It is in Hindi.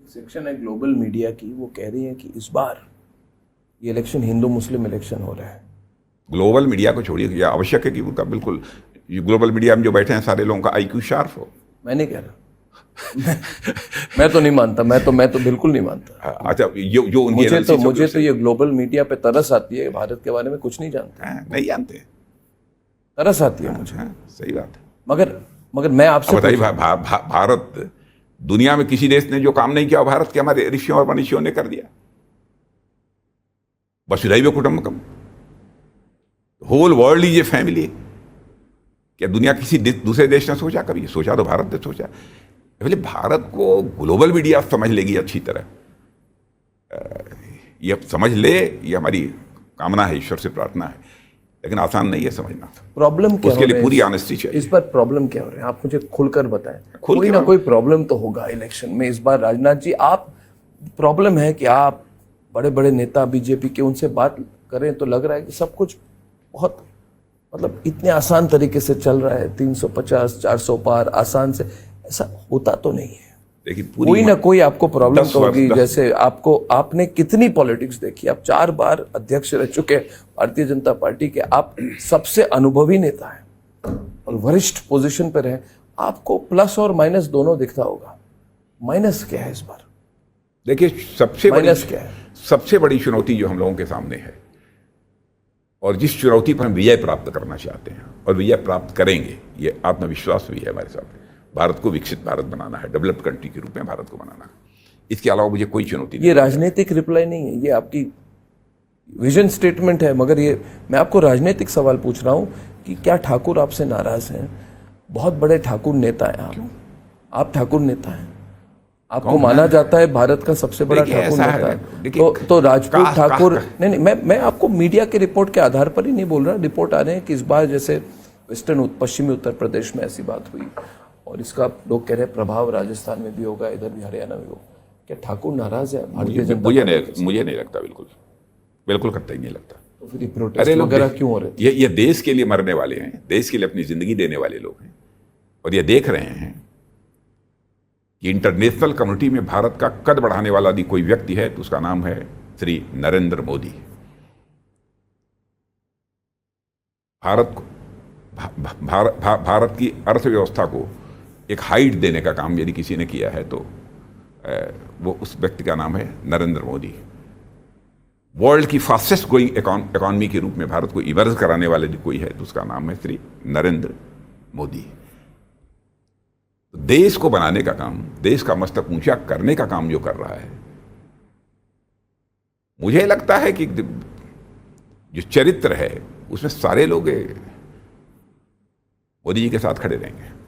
सेक्शन है ग्लोबल मीडिया की, वो कह रही है कि इस बार ये इलेक्शन हिंदू मुस्लिम इलेक्शन हो रहा है। ग्लोबल मीडिया को छोड़िए, यह आवश्यक है कि उनका बिल्कुल ग्लोबल मीडिया में जो बैठे हैं सारे लोगों का आईक्यू शार्प हो। मैं नहीं कह रहा मैं तो नहीं मानता, मैं तो बिल्कुल नहीं मानता। अच्छा, जो उनकी मुझे तो ये ग्लोबल मीडिया पे तरस आती है, भारत के बारे में कुछ नहीं जानते। नहीं जानते, तरस आती है मुझे। सही बात है। मगर मैं आपसे बताइए, भारत दुनिया में किसी देश ने जो काम नहीं किया भारत के हमारे ऋषियों और मनीषियों ने कर दिया। वसुधैव कुटुंबकम, whole world is a family. क्या दुनिया किसी दूसरे देश ने सोचा कभी? सोचा तो भारत ने सोचा। पहले भारत को ग्लोबल मीडिया समझ लेगी अच्छी तरह, ये समझ ले, ये हमारी कामना है, ईश्वर से प्रार्थना है, लेकिन आसान नहीं है समझना। प्रॉब्लम क्या उसके लिए पूरी ऑनेस्टी चाहिए। इस बार प्रॉब्लम क्या हो रहा है, आप मुझे खुलकर बताएं। खुल कोई ना कोई प्रॉब्लम तो होगा इलेक्शन में इस बार। राजनाथ जी, आप प्रॉब्लम है कि आप बड़े बड़े नेता बीजेपी के, उनसे बात करें तो लग रहा है कि सब कुछ बहुत मतलब इतने आसान तरीके से चल रहा है, 350 400 पार आसान से, ऐसा होता तो नहीं है। लेकिन कोई ना कोई आपको प्रॉब्लम तो होगी। जैसे आपने कितनी पॉलिटिक्स देखी, आप 4 बार अध्यक्ष रह चुके भारतीय जनता पार्टी के, आप सबसे अनुभवी नेता हैं और वरिष्ठ पोजीशन पर हैं। आपको प्लस और माइनस दोनों दिखता होगा। माइनस क्या है इस बार? देखिए, सबसे बड़ी चुनौती जो हम लोगों के सामने है, और जिस चुनौती पर हम विजय प्राप्त करना चाहते हैं और विजय प्राप्त करेंगे, ये आत्मविश्वास भी है हमारे साथ। भारत को विकसित भारत बनाना है, डेवलप्ड कंट्री के रूप में भारत को बनाना है। इसके अलावा मुझे कोई चुनौती नहीं। ये राजनीतिक रिप्लाई नहीं है, ये आपकी विजन स्टेटमेंट है। मगर ये मैं आपको राजनीतिक सवाल पूछ रहा हूं कि क्या ठाकुर आपसे नाराज हैं? बहुत बड़े ठाकुर नेता हैं आप ठाकुर नेता हैं, आपको माना जाता है भारत का सबसे बड़ा ठाकुर नेता है। तो राजपूत ठाकुर नहीं, मैं आपको मीडिया के रिपोर्ट के आधार पर ही नहीं बोल रहा। रिपोर्ट आ रहे हैं कि इस बार जैसे पश्चिमी उत्तर प्रदेश में ऐसी बात हुई, और इसका लोग कह रहे हैं प्रभाव राजस्थान में भी होगा, इधर भी हरियाणा में होगा। क्या ठाकुर नाराज है भारतीय जनता? मुझे नहीं लगता, बिल्कुल करता ही नहीं लगता। तो फिर प्रोटेस्ट वगैरह क्यों हो रहे थे? ये देश के लिए मरने वाले हैं, देश के लिए अपनी जिंदगी देने वाले लोग हैं, और ये देख रहे हैं कि इंटरनेशनल कम्युनिटी में भारत का कद बढ़ाने वाला यदि कोई व्यक्ति है तो उसका नाम है श्री नरेंद्र मोदी। भारत की अर्थव्यवस्था को एक हाइट देने का काम यदि किसी ने किया है तो वो उस व्यक्ति का नाम है नरेंद्र मोदी। वर्ल्ड की फास्टेस्ट ग्रोइंग इकॉनमी के रूप में भारत को इमर्ज कराने वाले यदि कोई है तो उसका नाम है श्री नरेंद्र मोदी। देश को बनाने का काम, देश का मस्तक ऊंचा करने का काम जो कर रहा है, मुझे लगता है कि जो चरित्र है उसमें सारे लोग मोदी जी के साथ खड़े रहेंगे।